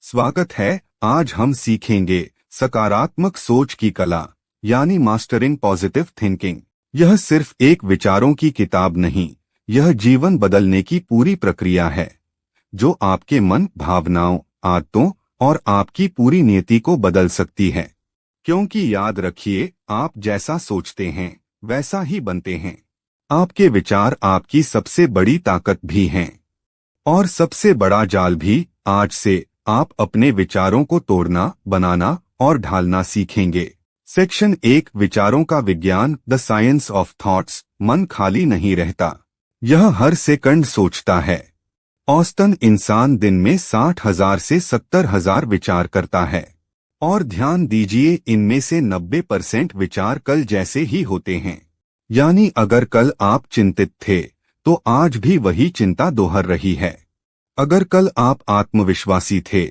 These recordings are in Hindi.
स्वागत है। आज हम सीखेंगे सकारात्मक सोच की कला यानी मास्टरिंग पॉजिटिव थिंकिंग। यह सिर्फ एक विचारों की किताब नहीं, यह जीवन बदलने की पूरी प्रक्रिया है जो आपके मन, भावनाओं, आदतों और आपकी पूरी नियति को बदल सकती है। क्योंकि याद रखिए, आप जैसा सोचते हैं वैसा ही बनते हैं। आपके विचार आपकी सबसे बड़ी ताकत भी हैं और सबसे बड़ा जाल भी। आज से आप अपने विचारों को तोड़ना, बनाना और ढालना सीखेंगे। सेक्शन 1, विचारों का विज्ञान, द साइंस ऑफ थॉट्स। मन खाली नहीं रहता, यह हर सेकंड सोचता है। औसतन इंसान दिन में 60,000 से 70,000 विचार करता है और ध्यान दीजिए, इनमें से 90% विचार कल जैसे ही होते हैं। यानी अगर कल आप चिंतित थे तो आज भी वही चिंता दोहर रही है। अगर कल आप आत्मविश्वासी थे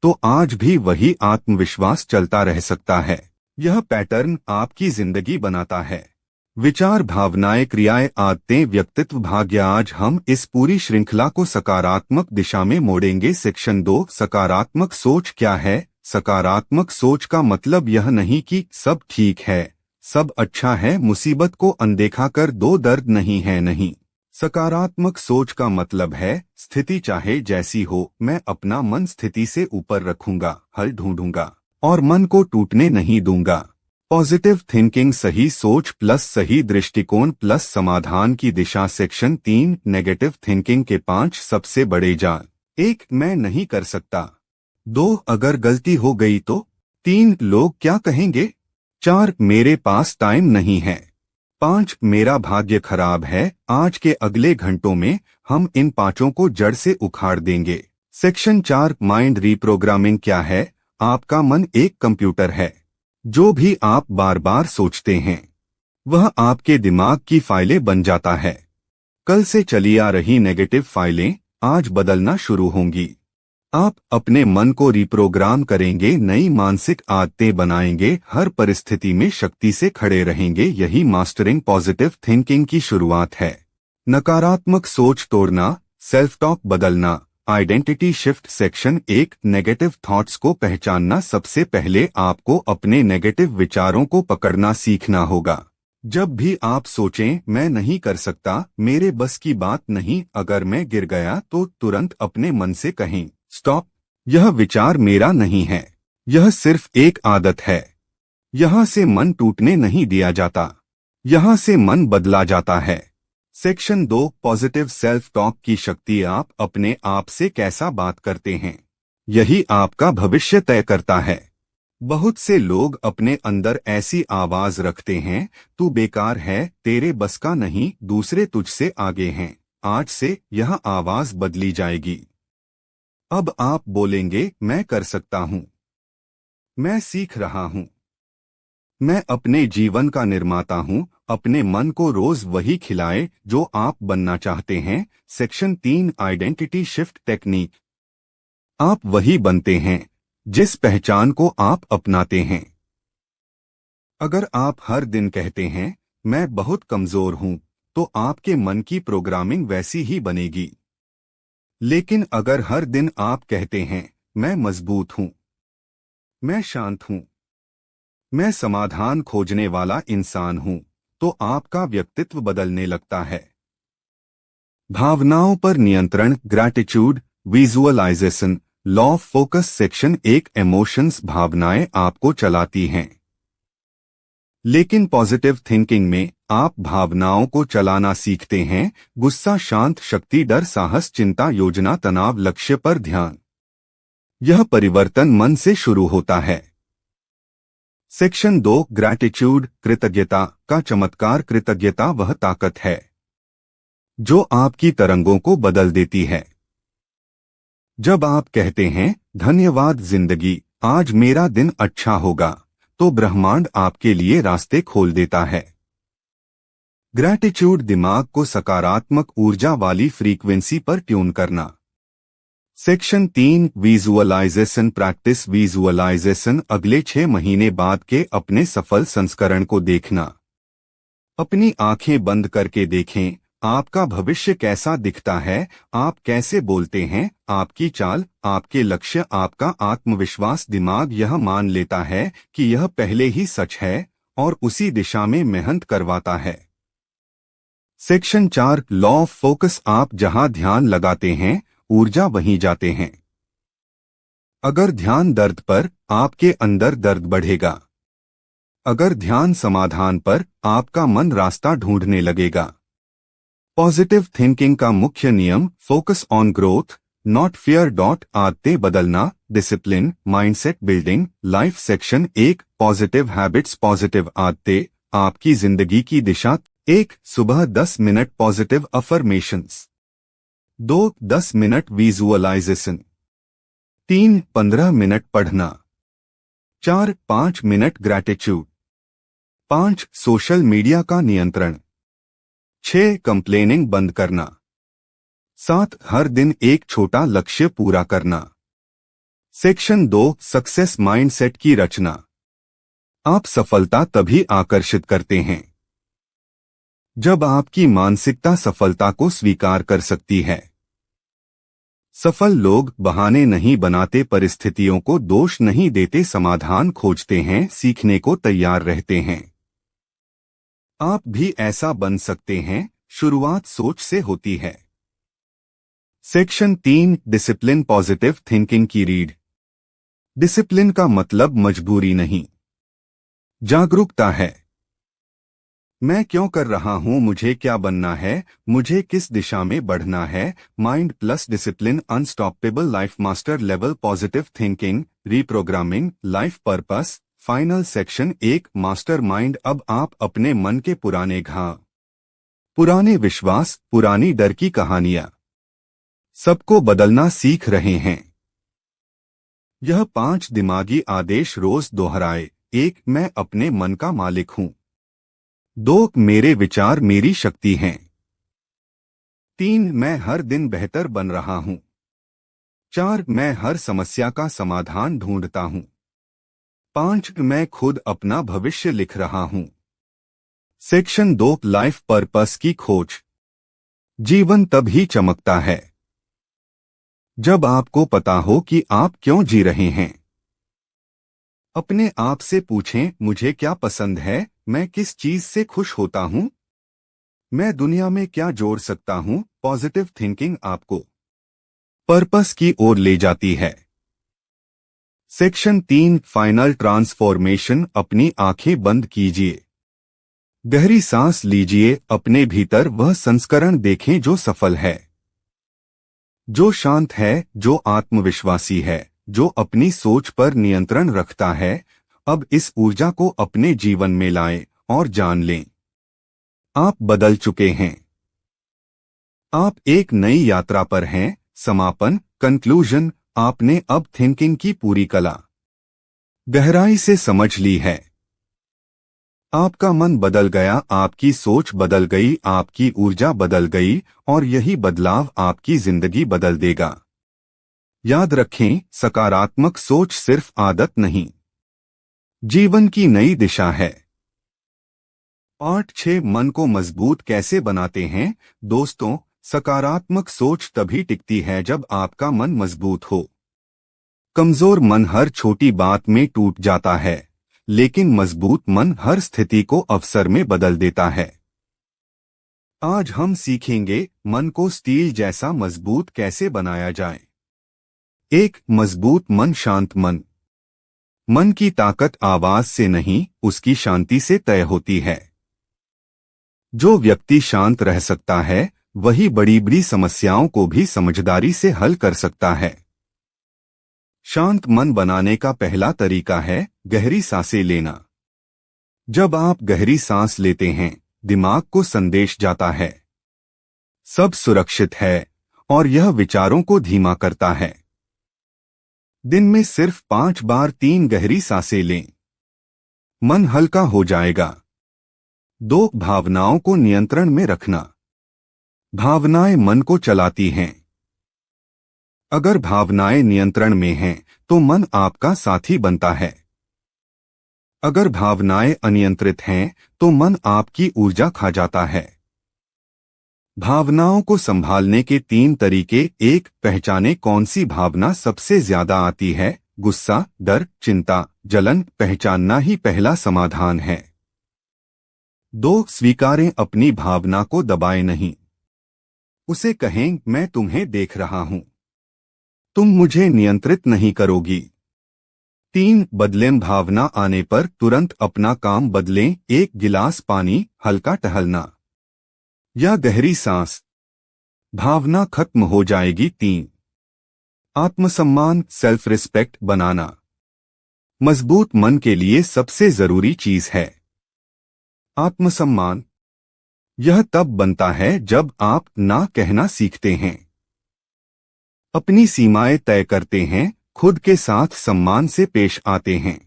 तो आज भी वही आत्मविश्वास चलता रह सकता है। यह पैटर्न आपकी जिंदगी बनाता है। विचार, भावनाएं, क्रियाएं, आदतें, व्यक्तित्व, भाग्य। आज हम इस पूरी श्रृंखला को सकारात्मक दिशा में मोड़ेंगे। सेक्शन 2, सकारात्मक सोच क्या है। सकारात्मक सोच का मतलब यह नहीं कि सब ठीक है, सब अच्छा है, मुसीबत को अनदेखा कर दो, दर्द नहीं है। नहीं, सकारात्मक सोच का मतलब है स्थिति चाहे जैसी हो, मैं अपना मन स्थिति से ऊपर रखूंगा, हल ढूंढूंगा और मन को टूटने नहीं दूंगा। पॉजिटिव थिंकिंग, सही सोच प्लस सही दृष्टिकोण प्लस समाधान की दिशा। सेक्शन 3, नेगेटिव थिंकिंग के 5 सबसे बड़े जाल। 1, मैं नहीं कर सकता। 2, अगर गलती हो गई तो। 3, लोग क्या कहेंगे। 4, मेरे पास टाइम नहीं है। 5, मेरा भाग्य खराब है। आज के अगले घंटों में हम इन 5 को जड़ से उखाड़ देंगे। सेक्शन 4, माइंड रीप्रोग्रामिंग क्या है। आपका मन एक कंप्यूटर है। जो भी आप बार बार सोचते हैं वह आपके दिमाग की फाइलें बन जाता है। कल से चली आ रही नेगेटिव फाइलें आज बदलना शुरू होंगी। आप अपने मन को रिप्रोग्राम करेंगे, नई मानसिक आदतें बनाएंगे, हर परिस्थिति में शक्ति से खड़े रहेंगे। यही मास्टरिंग पॉजिटिव थिंकिंग की शुरुआत है। नकारात्मक सोच तोड़ना, सेल्फ टॉक बदलना, identity shift. Section 1, negative thoughts को पहचानना। सबसे पहले आपको अपने नेगेटिव विचारों को पकड़ना सीखना होगा। जब भी आप सोचें मैं नहीं कर सकता, मेरे बस की बात नहीं, अगर मैं गिर गया, तो तुरंत अपने मन से कहें, स्टॉप, यह विचार मेरा नहीं है, यह सिर्फ एक आदत है। यहाँ से मन टूटने नहीं दिया जाता, यहाँ से मन बदला जाता है। सेक्शन 2, पॉजिटिव सेल्फ टॉक की शक्ति। आप अपने आप से कैसा बात करते हैं यही आपका भविष्य तय करता है। बहुत से लोग अपने अंदर ऐसी आवाज रखते हैं, तू बेकार है, तेरे बस का नहीं, दूसरे तुझसे आगे हैं। आज से यह आवाज बदली जाएगी। अब आप बोलेंगे, मैं कर सकता हूं, मैं सीख रहा हूं, मैं अपने जीवन का निर्माता हूं। अपने मन को रोज वही खिलाए जो आप बनना चाहते हैं। Section 3, identity shift technique. आप वही बनते हैं जिस पहचान को आप अपनाते हैं। अगर आप हर दिन कहते हैं मैं बहुत कमजोर हूं, तो आपके मन की प्रोग्रामिंग वैसी ही बनेगी। लेकिन अगर हर दिन आप कहते हैं मैं मजबूत हूं, मैं शांत हूं, मैं समाधान खोजने वाला इंसान हूं, तो आपका व्यक्तित्व बदलने लगता है। भावनाओं पर नियंत्रण, gratitude, visualization, law of focus. Section 1, emotions. भावनाएं आपको चलाती हैं, लेकिन पॉजिटिव थिंकिंग में आप भावनाओं को चलाना सीखते हैं। गुस्सा, शांत, शक्ति, डर, साहस, चिंता, योजना, तनाव, लक्ष्य पर ध्यान। यह परिवर्तन मन से शुरू होता है। सेक्शन 2, ग्रैटिट्यूड, कृतज्ञता का चमत्कार। कृतज्ञता वह ताकत है जो आपकी तरंगों को बदल देती है। जब आप कहते हैं धन्यवाद जिंदगी, आज मेरा दिन अच्छा होगा, तो ब्रह्मांड आपके लिए रास्ते खोल देता है। ग्रैटिट्यूड, दिमाग को सकारात्मक ऊर्जा वाली फ्रीक्वेंसी पर ट्यून करना। Section 3, visualisation practice. विजुअलाइजेशन, अगले 6 महीने बाद के अपने सफल संस्करण को देखना। अपनी आंखें बंद करके देखें, आपका भविष्य कैसा दिखता है, आप कैसे बोलते हैं, आपकी चाल, आपके लक्ष्य, आपका आत्मविश्वास। दिमाग यह मान लेता है कि यह पहले ही सच है और उसी दिशा में मेहनत करवाता है। Section 4 law of focus. आप जहां ध्यान लगाते हैं, ऊर्जा वहीं जाते हैं। अगर ध्यान दर्द पर, आपके अंदर दर्द बढ़ेगा। अगर ध्यान समाधान पर, आपका मन रास्ता ढूंढने लगेगा। पॉजिटिव थिंकिंग का मुख्य नियम, focus on growth not fear. आदतें बदलना, discipline, mindset building, life. Section 1 positive habits. Positive आदतें आपकी जिंदगी की दिशा। 1 सुबह 10 minute positive affirmations. 2 10 minute visualization. 3 15 minute पढ़ना। 4 5 मिनट ग्रैटिट्यूड। 5 सोशल मीडिया का नियंत्रण। 6 कंप्लेनिंग बंद करना। 7 हर दिन एक छोटा लक्ष्य पूरा करना। सेक्शन 2 सक्सेस माइंडसेट की रचना। आप सफलता तभी आकर्षित करते हैं जब आपकी मानसिकता सफलता को स्वीकार कर सकती है। सफल लोग बहाने नहीं बनाते, परिस्थितियों को दोष नहीं देते, समाधान खोजते हैं, सीखने को तैयार रहते हैं। आप भी ऐसा बन सकते हैं, शुरुआत सोच से होती है। Section 3 discipline. पॉजिटिव थिंकिंग की रीढ़। डिसिप्लिन का मतलब मजबूरी नहीं, जागरूकता है। मैं क्यों कर रहा हूं, मुझे क्या बनना है, मुझे किस दिशा में बढ़ना है। Mind plus discipline unstoppable life. Master level positive thinking, reprogramming, life purpose. Final. Section 1 master mind. अब आप अपने मन के पुराने घाव, पुराने विश्वास, पुरानी डर की कहानियां सबको बदलना सीख रहे हैं। यह 5 दिमागी आदेश रोज दोहराए। 1 मैं अपने मन का मालिक हूं। 2 मेरे विचार मेरी शक्ति हैं। 3 मैं हर दिन बेहतर बन रहा हूं। 4 मैं हर समस्या का समाधान ढूंढता हूं। 5 मैं खुद अपना भविष्य लिख रहा हूं। सेक्शन 2 लाइफ पर्पस की खोज। जीवन तभी चमकता है जब आपको पता हो कि आप क्यों जी रहे हैं। अपने आप से पूछें, मुझे क्या पसंद है, मैं किस चीज से खुश होता हूं, मैं दुनिया में क्या जोड़ सकता हूं। पॉजिटिव थिंकिंग आपको पर्पस की ओर ले जाती है। Section 3 final transformation. अपनी आंखें बंद कीजिए, गहरी सांस लीजिए, अपने भीतर वह संस्करण देखें जो सफल है, जो शांत है, जो आत्मविश्वासी है, जो अपनी सोच पर नियंत्रण रखता है। अब इस ऊर्जा को अपने जीवन में लाएं और जान लें, आप बदल चुके हैं। आप एक नई यात्रा पर हैं। समापन कंक्लूजन। आपने अब थिंकिंग की पूरी कला गहराई से समझ ली है। आपका मन बदल गया, आपकी सोच बदल गई, आपकी ऊर्जा बदल गई और यही बदलाव आपकी जिंदगी बदल देगा। याद रखें, सकारात्मक सोच सिर्फ आदत नहीं, जीवन की नई दिशा है। पार्ट 6 मन को मजबूत कैसे बनाते हैं। दोस्तों, सकारात्मक सोच तभी टिकती है जब आपका मन मजबूत हो। कमजोर मन हर छोटी बात में टूट जाता है, लेकिन मजबूत मन हर स्थिति को अवसर में बदल देता है। आज हम सीखेंगे मन को स्टील जैसा मजबूत कैसे बनाया जाए। 1 मजबूत मन। शांत मन। मन की ताकत आवाज से नहीं, उसकी शांति से तय होती है। जो व्यक्ति शांत रह सकता है, वही बड़ी बड़ी समस्याओं को भी समझदारी से हल कर सकता है। शांत मन बनाने का पहला तरीका है गहरी सांसें लेना। जब आप गहरी सांस लेते हैं, दिमाग को संदेश जाता है, सब सुरक्षित है, और यह विचारों को धीमा करता है। दिन में सिर्फ 5 बार 3 गहरी सांसें लें, मन हल्का हो जाएगा। 2 भावनाओं को नियंत्रण में रखना। भावनाएं मन को चलाती हैं। अगर भावनाएं नियंत्रण में हैं, तो मन आपका साथी बनता है। अगर भावनाएं अनियंत्रित हैं, तो मन आपकी ऊर्जा खा जाता है। भावनाओं को संभालने के 3 तरीके। 1. पहचाने कौन सी भावना सबसे ज्यादा आती है। गुस्सा, डर, चिंता, जलन। पहचानना ही पहला समाधान है। 2. स्वीकारें अपनी भावना को, दबाए नहीं। उसे कहें, मैं तुम्हें देख रहा हूं, तुम मुझे नियंत्रित नहीं करोगी। 3. बदलें भावना आने पर तुरंत अपना काम बदलें। 1 गिलास पानी, हल्का टहलना या गहरी सांस, भावना खत्म हो जाएगी। 3. आत्मसम्मान, सेल्फ रिस्पेक्ट बनाना मजबूत मन के लिए सबसे जरूरी चीज है। आत्मसम्मान यह तब बनता है जब आप ना कहना सीखते हैं, अपनी सीमाएं तय करते हैं, खुद के साथ सम्मान से पेश आते हैं,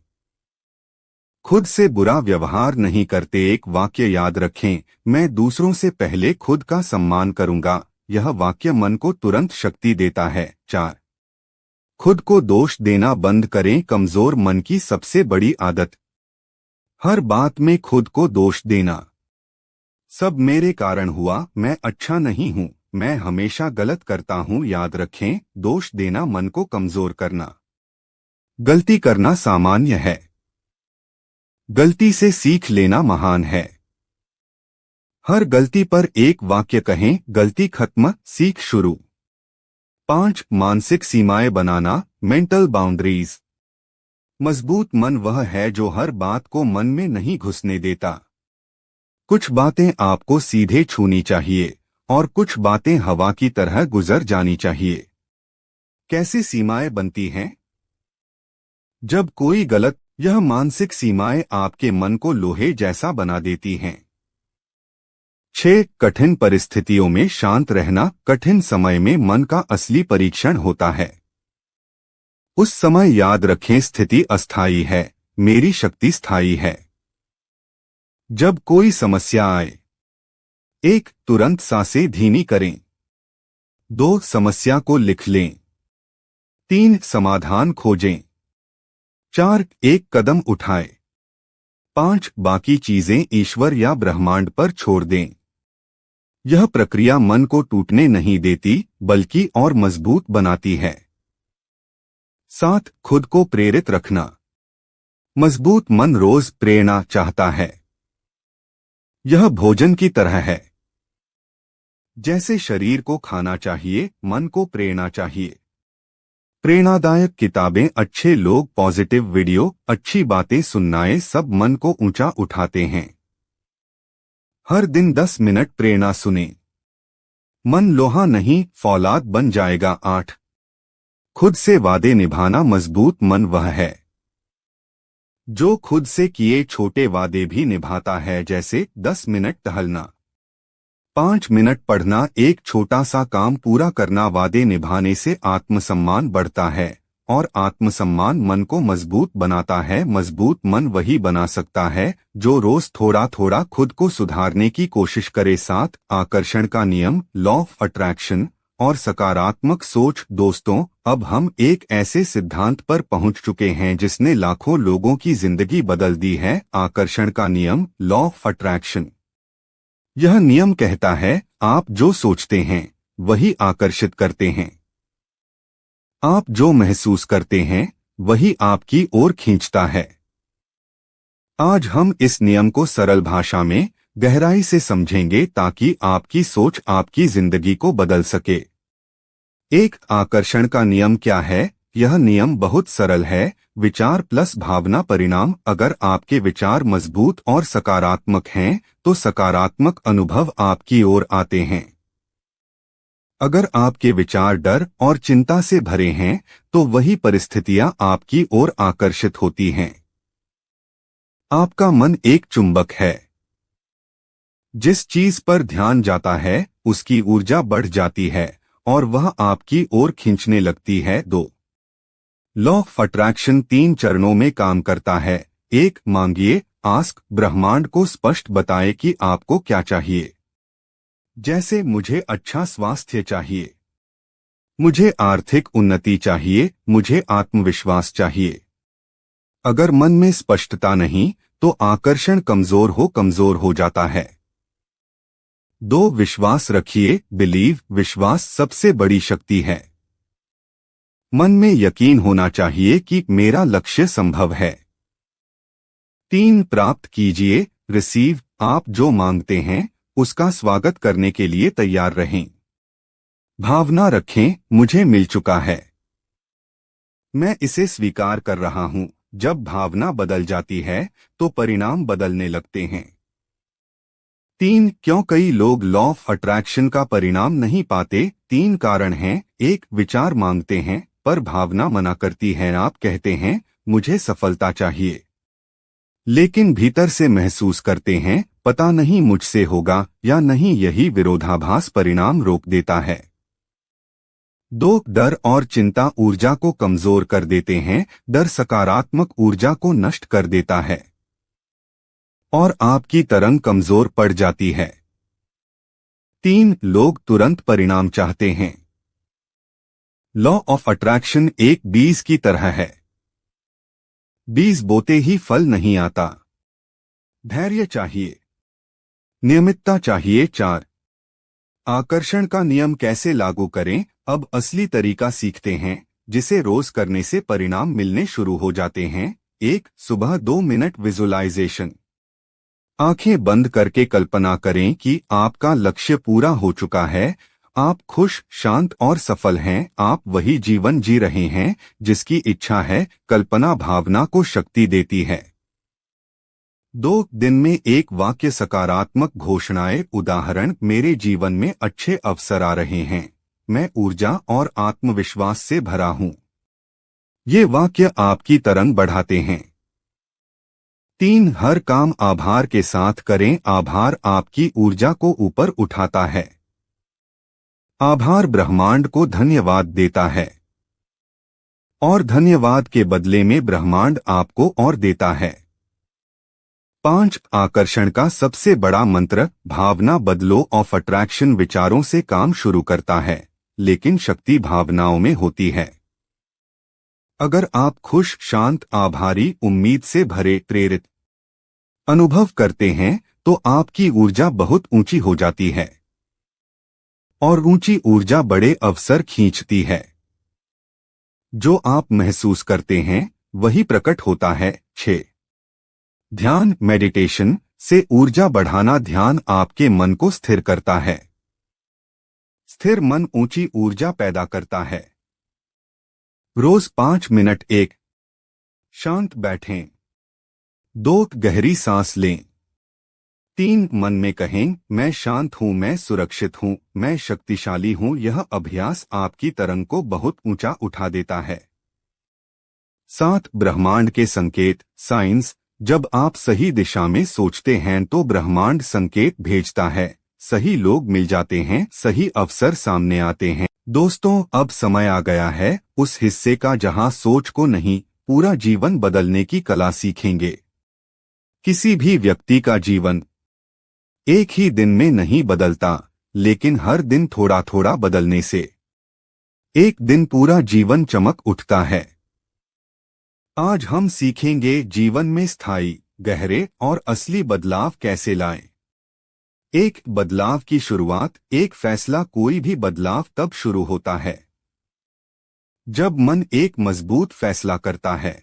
खुद से बुरा व्यवहार नहीं करते। एक वाक्य याद रखें, मैं दूसरों से पहले खुद का सम्मान करूंगा। यह वाक्य मन को तुरंत शक्ति देता है। 4. खुद को दोष देना बंद करें, कमजोर मन की सबसे बड़ी आदत। हर बात में खुद को दोष देना। सब मेरे कारण हुआ, मैं अच्छा नहीं हूं, मैं हमेशा गलत करता हूं। याद रखें, दोष देना मन को कमजोर करना। गलती करना सामान्य है, गलती से सीख लेना महान है। हर गलती पर एक वाक्य कहें, गलती खत्म, सीख शुरू। 5. मानसिक सीमाएं बनाना, मेंटल बाउंड्रीज। मजबूत मन वह है जो हर बात को मन में नहीं घुसने देता। कुछ बातें आपको सीधे छूनी चाहिए और कुछ बातें हवा की तरह गुजर जानी चाहिए। कैसे सीमाएं बनती हैं? जब कोई गलत, यह मानसिक सीमाएं आपके मन को लोहे जैसा बना देती हैं। 6. कठिन परिस्थितियों में शांत रहना, कठिन समय में मन का असली परीक्षण होता है। उस समय याद रखें, स्थिति अस्थायी है, मेरी शक्ति स्थायी है। जब कोई समस्या आए, 1. तुरंत सांसें धीमी करें। 2. समस्या को लिख लें। 3. समाधान खोजें। 4. एक कदम उठाएं। 5. बाकी चीजें ईश्वर या ब्रह्मांड पर छोड़ दें। यह प्रक्रिया मन को टूटने नहीं देती बल्कि और मजबूत बनाती है। 7. खुद को प्रेरित रखना। मजबूत मन रोज प्रेरणा चाहता है। यह भोजन की तरह है, जैसे शरीर को खाना चाहिए, मन को प्रेरणा चाहिए। प्रेरणादायक किताबें, अच्छे लोग, पॉजिटिव वीडियो, अच्छी बातें सुननाए सब मन को ऊंचा उठाते हैं। हर दिन 10 मिनट प्रेरणा सुने, मन लोहा नहीं फौलाद बन जाएगा। 8. खुद से वादे निभाना, मजबूत मन वह है जो खुद से किए छोटे वादे भी निभाता है, जैसे 10 मिनट टहलना, 5 मिनट पढ़ना, एक छोटा सा काम पूरा करना। वादे निभाने से आत्मसम्मान बढ़ता है और आत्मसम्मान मन को मजबूत बनाता है। मजबूत मन वही बना सकता है जो रोज थोड़ा थोड़ा खुद को सुधारने की कोशिश करे। 7. आकर्षण का नियम, लॉ ऑफ अट्रैक्शन और सकारात्मक सोच। दोस्तों, अब हम एक ऐसे सिद्धांत पर पहुंच चुके हैं जिसने लाखों लोगों की जिंदगी बदल दी है। आकर्षण का नियम, लॉ ऑफ अट्रैक्शन। यह नियम कहता है, आप जो सोचते हैं वही आकर्षित करते हैं। आप जो महसूस करते हैं वही आपकी ओर खींचता है। आज हम इस नियम को सरल भाषा में गहराई से समझेंगे ताकि आपकी सोच आपकी जिंदगी को बदल सके। 1. आकर्षण का नियम क्या है? यह नियम बहुत सरल है, विचार प्लस भावना परिणाम। अगर आपके विचार मजबूत और सकारात्मक हैं तो सकारात्मक अनुभव आपकी ओर आते हैं। अगर आपके विचार डर और चिंता से भरे हैं तो वही परिस्थितियां आपकी ओर आकर्षित होती हैं। आपका मन एक चुंबक है, जिस चीज पर ध्यान जाता है उसकी ऊर्जा बढ़ जाती है और वह आपकी ओर खींचने लगती है। 2. लॉ ऑफ अट्रैक्शन 3 चरणों में काम करता है। 1. मांगिए, आस्क, ब्रह्मांड को स्पष्ट बताए कि आपको क्या चाहिए। जैसे मुझे अच्छा स्वास्थ्य चाहिए, मुझे आर्थिक उन्नति चाहिए, मुझे आत्मविश्वास चाहिए। अगर मन में स्पष्टता नहीं तो आकर्षण कमजोर हो जाता है। 2 विश्वास रखिए, बिलीव, विश्वास सबसे बड़ी शक्ति है। मन में यकीन होना चाहिए कि मेरा लक्ष्य संभव है। 3 प्राप्त कीजिए, रिसीव, आप जो मांगते हैं उसका स्वागत करने के लिए तैयार रहें। भावना रखें, मुझे मिल चुका है, मैं इसे स्वीकार कर रहा हूं। जब भावना बदल जाती है तो परिणाम बदलने लगते हैं। 3 क्यों कई लोग लॉ ऑफ अट्रैक्शन का परिणाम नहीं पाते? 3 कारण हैं। 1 विचार मांगते हैं पर भावना मना करती है। आप कहते हैं मुझे सफलता चाहिए, लेकिन भीतर से महसूस करते हैं पता नहीं मुझसे होगा या नहीं। यही विरोधाभास परिणाम रोक देता है। 2 डर और चिंता ऊर्जा को कमजोर कर देते हैं। डर सकारात्मक ऊर्जा को नष्ट कर देता है और आपकी तरंग कमजोर पड़ जाती है। 3 लोग तुरंत परिणाम चाहते हैं। लॉ ऑफ अट्रैक्शन एक बीज की तरह है, बीज बोते ही फल नहीं आता। धैर्य चाहिए, नियमितता चाहिए। 4 आकर्षण का नियम कैसे लागू करें? अब असली तरीका सीखते हैं जिसे रोज करने से परिणाम मिलने शुरू हो जाते हैं। 1 सुबह 2 मिनट विजुअलाइजेशन। आंखें बंद करके कल्पना करें कि आपका लक्ष्य पूरा हो चुका है, आप खुश, शांत और सफल हैं। आप वही जीवन जी रहे हैं जिसकी इच्छा है। कल्पना भावना को शक्ति देती है। 2 दिन में 1 वाक्य सकारात्मक घोषणाएं। उदाहरण, मेरे जीवन में अच्छे अवसर आ रहे हैं, मैं ऊर्जा और आत्मविश्वास से भरा हूं। ये वाक्य आपकी तरंग बढ़ाते हैं। 3 हर काम आभार के साथ करें। आभार आपकी ऊर्जा को ऊपर उठाता है। आभार ब्रह्मांड को धन्यवाद देता है और धन्यवाद के बदले में ब्रह्मांड आपको और देता है। 5 आकर्षण का सबसे बड़ा मंत्र। भावना बदलो ऑफ अट्रैक्शन विचारों से काम शुरू करता है, लेकिन शक्ति भावनाओं में होती है। अगर आप खुश, शांत, आभारी, उम्मीद से भरे, प्रेरित अनुभव करते हैं तो आपकी ऊर्जा बहुत ऊंची हो जाती है और ऊंची ऊर्जा बड़े अवसर खींचती है। जो आप महसूस करते हैं वही प्रकट होता है। 6 ध्यान, मेडिटेशन से ऊर्जा बढ़ाना। ध्यान आपके मन को स्थिर करता है। स्थिर मन ऊंची ऊर्जा पैदा करता है। रोज 5 मिनट 1 शांत बैठें। 2 गहरी सांस लें। 3 मन में कहें, मैं शांत हूं, मैं सुरक्षित हूं, मैं शक्तिशाली हूं। यह अभ्यास आपकी तरंग को बहुत ऊंचा उठा देता है। 7 ब्रह्मांड के संकेत, साइंस। जब आप सही दिशा में सोचते हैं तो ब्रह्मांड संकेत भेजता है। सही लोग मिल जाते हैं, सही अवसर सामने आते हैं। दोस्तों, अब समय आ गया है उस हिस्से का जहां सोच को नहीं, पूरा जीवन बदलने की कला सीखेंगे। किसी भी व्यक्ति का जीवन एक ही दिन में नहीं बदलता, लेकिन हर दिन थोड़ा थोड़ा बदलने से एक दिन पूरा जीवन चमक उठता है। आज हम सीखेंगे जीवन में स्थायी, गहरे और असली बदलाव कैसे लाएं। 1 बदलाव की शुरुआत। एक फैसला। कोई भी बदलाव तब शुरू होता है जब मन एक मजबूत फैसला करता है।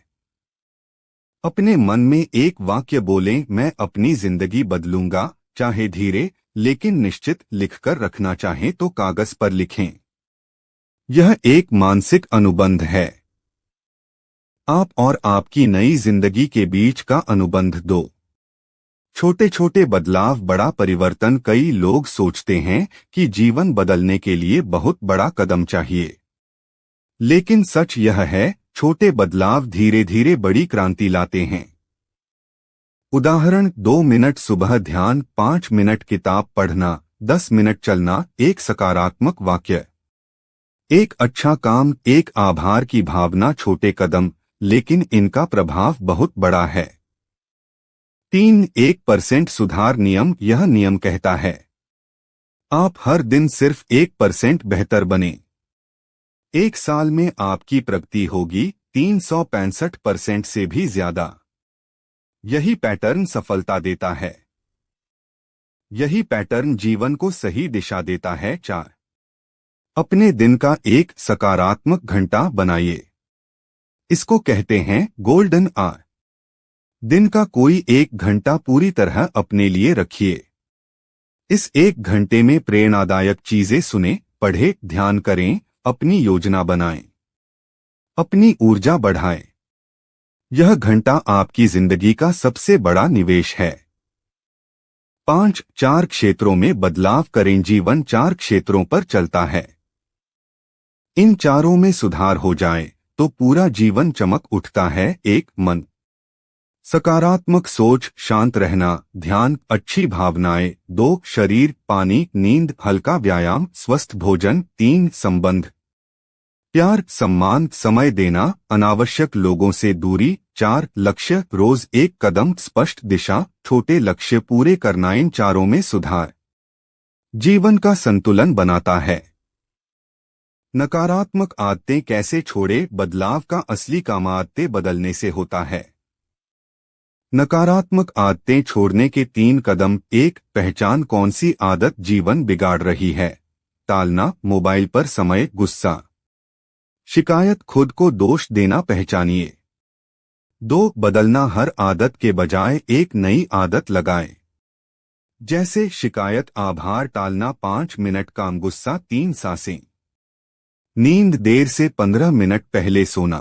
अपने मन में एक वाक्य बोलें, मैं अपनी जिंदगी बदलूंगा, चाहे धीरे लेकिन निश्चित। लिखकर रखना चाहें तो कागज पर लिखें। यह एक मानसिक अनुबंध है, आप और आपकी नई जिंदगी के बीच का अनुबंध। 2 छोटे छोटे बदलाव, बड़ा परिवर्तन। कई लोग सोचते हैं कि जीवन बदलने के लिए बहुत बड़ा कदम चाहिए, लेकिन सच यह है छोटे बदलाव धीरे धीरे बड़ी क्रांति लाते हैं। उदाहरण, 2 मिनट सुबह ध्यान, 5 मिनट किताब पढ़ना, 10 मिनट चलना। 1 सकारात्मक वाक्य, 1 अच्छा काम, 1 आभार की भावना। छोटे कदम, लेकिन इनका प्रभाव बहुत बड़ा है। 3 1% सुधार नियम। यह नियम कहता है आप हर दिन सिर्फ 1% बेहतर बने। 1 साल में आपकी प्रगति होगी 365% से भी ज्यादा। यही पैटर्न सफलता देता है। यही पैटर्न जीवन को सही दिशा देता है। 4, अपने दिन का एक सकारात्मक घंटा बनाइए। इसको कहते हैं गोल्डन आवर। दिन का कोई एक घंटा पूरी तरह अपने लिए रखिए। इस एक घंटे में प्रेरणादायक चीजें सुने, पढ़े, ध्यान करें, अपनी योजना बनाएं, अपनी ऊर्जा बढ़ाएं। यह घंटा आपकी जिंदगी का सबसे बड़ा निवेश है। 5, 4 क्षेत्रों में बदलाव करें। जीवन 4 क्षेत्रों पर चलता है। इन चारों में सुधार हो जाए तो पूरा जीवन चमक उठता है। 1, मन, सकारात्मक सोच, शांत रहना, ध्यान, अच्छी भावनाएं। 2, शरीर, पानी, नींद, हल्का व्यायाम, स्वस्थ भोजन। 3, संबंध, प्यार, सम्मान, समय देना, अनावश्यक लोगों से दूरी। 4, लक्ष्य, रोज एक कदम, स्पष्ट दिशा, छोटे लक्ष्य पूरे करना। इन चारों में सुधार जीवन का संतुलन बनाता है। नकारात्मक आदतें कैसे छोड़े? बदलाव का असली काम आदतें बदलने से होता है। नकारात्मक आदतें छोड़ने के 3 कदम। 1, पहचान कौन सी आदत जीवन बिगाड़ रही है। टालना, मोबाइल पर समय, गुस्सा, शिकायत, खुद को दोष देना पहचानिए। 2, बदलना, हर आदत के बजाय एक नई आदत लगाएं। जैसे शिकायत, आभार, टालना 5 मिनट काम, गुस्सा 3 सांसें। नींद, देर से 15 मिनट पहले सोना।